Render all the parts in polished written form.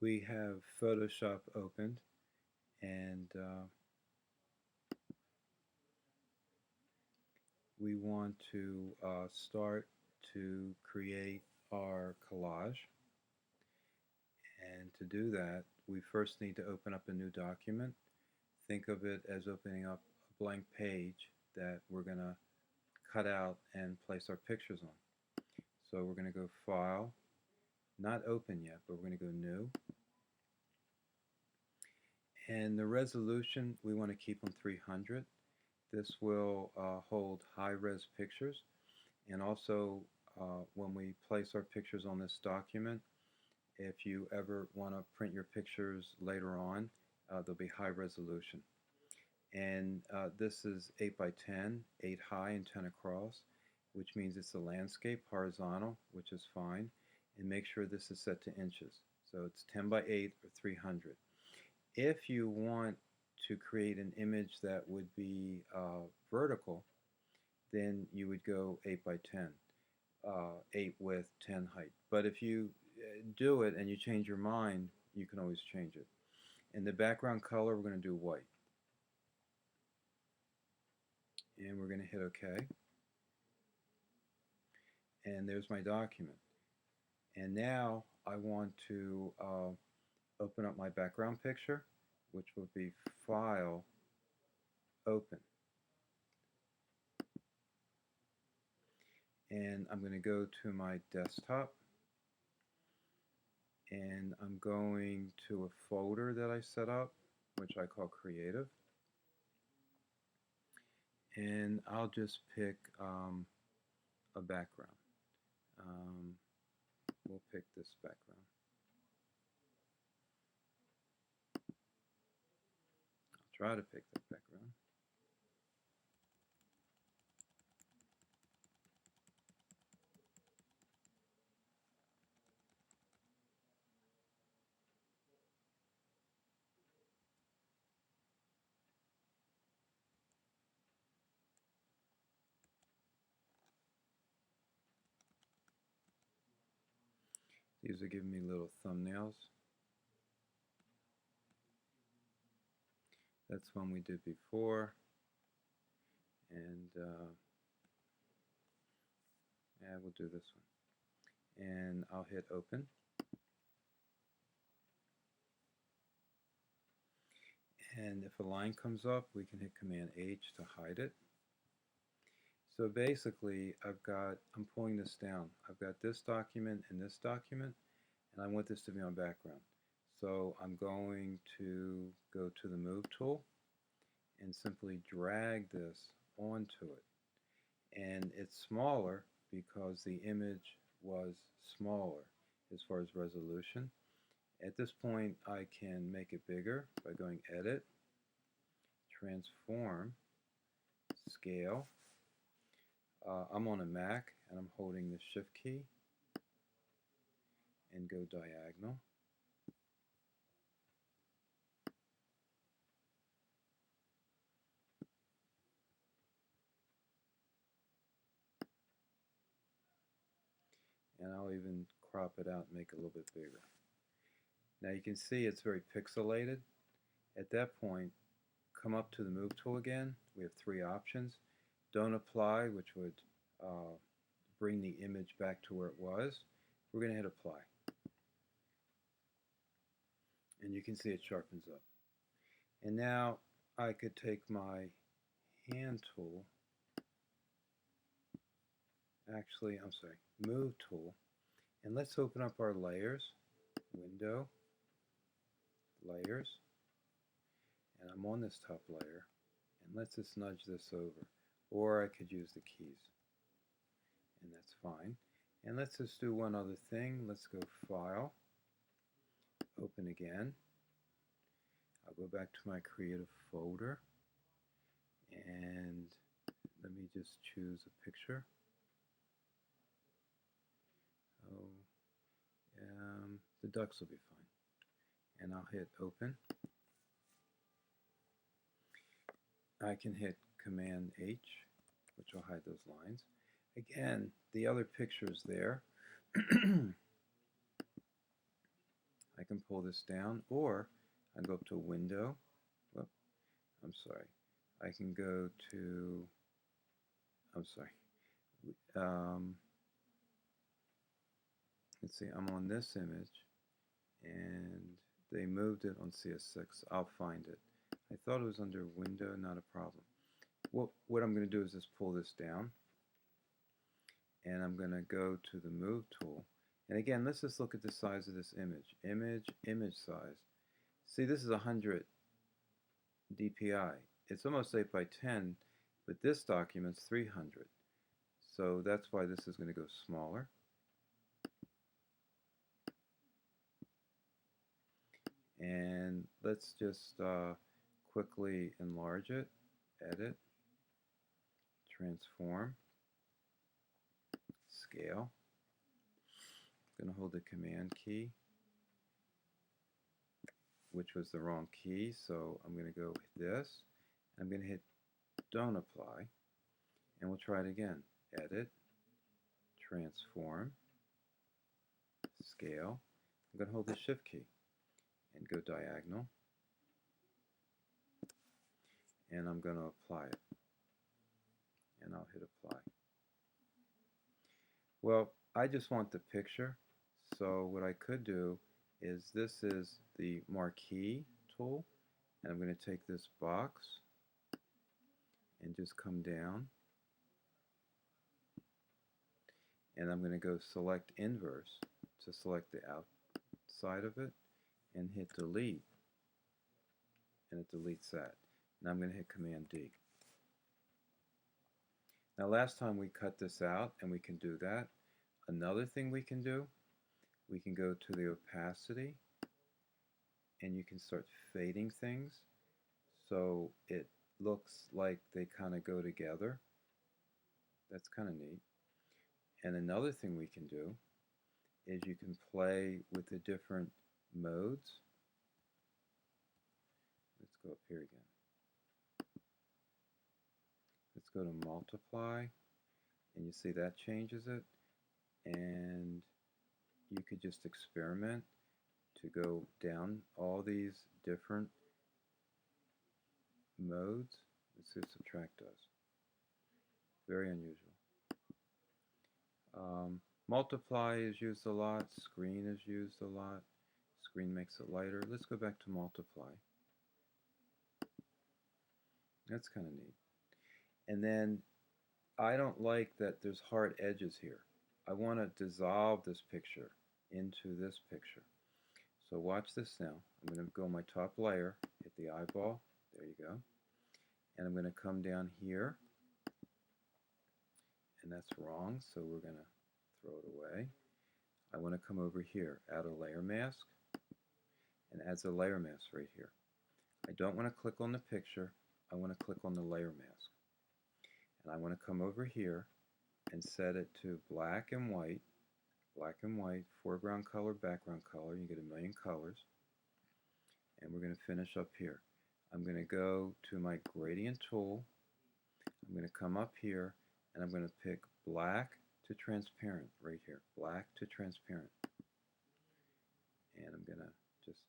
We have Photoshop opened, and we want to start to create our collage. And to do that, we first need to open up a new document. Think of it as opening up a blank page that we're going to cut out and place our pictures on. So we're going to go File, not Open yet, but we're going to go New. And the resolution we want to keep on 300. This will hold high-res pictures, and also when we place our pictures on this document, if you ever want to print your pictures later on, they'll be high resolution. And this is 8 by 10, 8 high and 10 across, which means it's a landscape, horizontal, which is fine. And make sure this is set to inches. So it's 10 by 8 or 300. If you want to create an image that would be vertical, then you would go 8 by 10, 8 width, 10 height. But if you do it and you change your mind, you can always change it. In the background color, we're going to do white. And we're going to hit OK. And there's my document. And now I want to open up my background picture, which will be File, Open. And I'm going to go to my desktop, and I'm going to a folder that I set up, which I call Creative. And I'll just pick a background. We'll pick this background. I'll try to pick that background. These are giving me little thumbnails. That's one we did before. And yeah, we'll do this one. And I'll hit Open. And if a line comes up, we can hit Command H to hide it. So basically, I'm pulling this down. I've got this document and this document, and I want this to be on background. So I'm going to go to the Move tool and simply drag this onto it. And it's smaller because the image was smaller as far as resolution. At this point, I can make it bigger by going Edit, Transform, Scale. I'm on a Mac, and I'm holding the Shift key, and go diagonal. And I'll even crop it out and make it a little bit bigger. Now you can see it's very pixelated. At that point, come up to the Move tool again. We have three options. Don't Apply, which would bring the image back to where it was. We're going to hit Apply. And you can see it sharpens up. And now I could take my hand tool, Move tool, and let's open up our layers, Window, Layers, and I'm on this top layer, and let's just nudge this over, or I could use the keys, and that's fine. And let's just do one other thing. Let's go File, Open again. I'll go back to my Creative folder, and let me just choose a picture. The ducks will be fine. And I'll hit Open. I can hit Command H, which will hide those lines. Again, the other picture's there. I can pull this down, or I go up to Window. Whoop, I'm sorry. I can go to, I'm sorry. Um, let's see, I'm on this image, and they moved it on CS6. I'll find it. I thought it was under Window, not a problem. What I'm going to do is just pull this down, and I'm going to go to the Move tool. And again, let's just look at the size of this image. Image size. See, this is 100 dpi. It's almost 8 by 10, but this document's 300. So that's why this is going to go smaller. And let's just quickly enlarge it, edit, transform, scale. I'm going to hold the Command key, which was the wrong key, so I'm going to go with this. I'm going to hit Don't Apply, and we'll try it again. Edit, transform, scale. I'm going to hold the Shift key and go diagonal, and I'm going to apply it, and I'll hit Apply. Well, I just want the picture, so what I could do is this is the Marquee tool, and I'm going to take this box and just come down, and I'm going to go select Inverse to select the outside of it and hit Delete, and it deletes that. Now I'm going to hit Command D. Now last time we cut this out, and we can do that. Another thing we can do, we can go to the opacity, and you can start fading things so it looks like they kind of go together. That's kind of neat. And another thing we can do is you can play with the different modes. Let's go up here again. Let's go to multiply, and you see that changes it. And you could just experiment to go down all these different modes. Let's see what subtract does. Very unusual. Multiply is used a lot. Screen is used a lot. Screen makes it lighter. Let's go back to multiply. That's kind of neat. And then I don't like that there's hard edges here. I want to dissolve this picture into this picture. So watch this now. I'm going to go on my top layer, hit the eyeball, there you go. And I'm going to come down here, and that's wrong, so we're going to throw it away. I want to come over here, add a layer mask, and adds a layer mask right here. I don't want to click on the picture, I want to click on the layer mask. And I want to come over here and set it to black and white, foreground color, background color. You get a million colors. And we're going to finish up here. I'm going to go to my gradient tool. I'm going to come up here, and I'm going to pick black to transparent right here. Black to transparent. And I'm going to just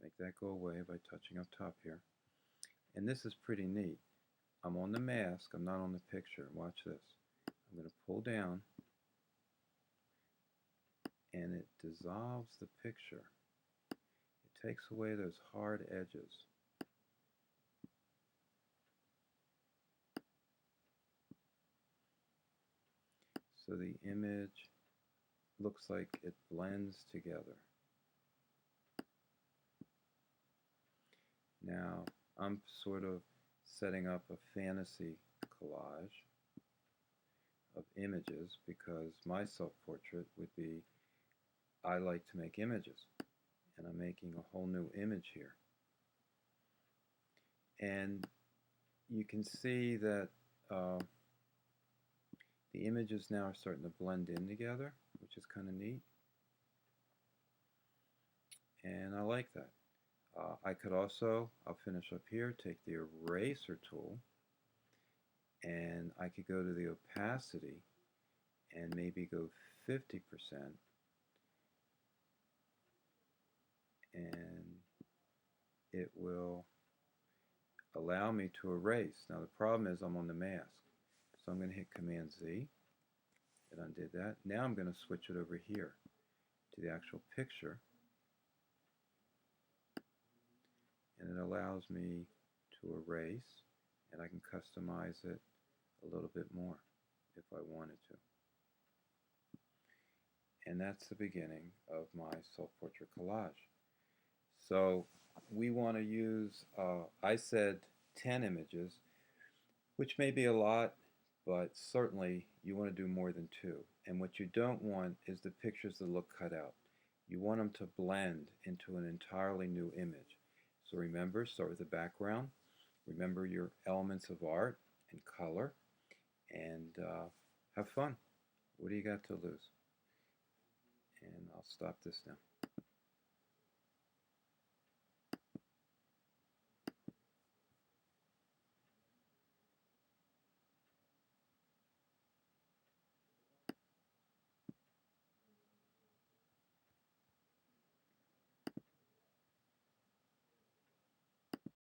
make that go away by touching up top here. And this is pretty neat. I'm on the mask, I'm not on the picture. Watch this. I'm going to pull down, and it dissolves the picture. It takes away those hard edges. So the image looks like it blends together. Now, I'm sort of setting up a fantasy collage of images because my self-portrait would be, I like to make images, and I'm making a whole new image here. And you can see that the images now are starting to blend in together, which is kind of neat. And I like that. I could also, I'll finish up here, take the eraser tool, and I could go to the opacity and maybe go 50%. and it will allow me to erase. Now the problem is I'm on the mask. So I'm going to hit Command Z. It undid that. Now I'm going to switch it over here to the actual picture. And it allows me to erase, and I can customize it a little bit more if I wanted to. And that's the beginning of my self-portrait collage. So we want to use, I said 10 images, which may be a lot, but certainly you want to do more than 2. And what you don't want is the pictures that look cut out. You want them to blend into an entirely new image. So remember, start with the background. Remember your elements of art and color, and have fun. What do you got to lose? And I'll stop this now.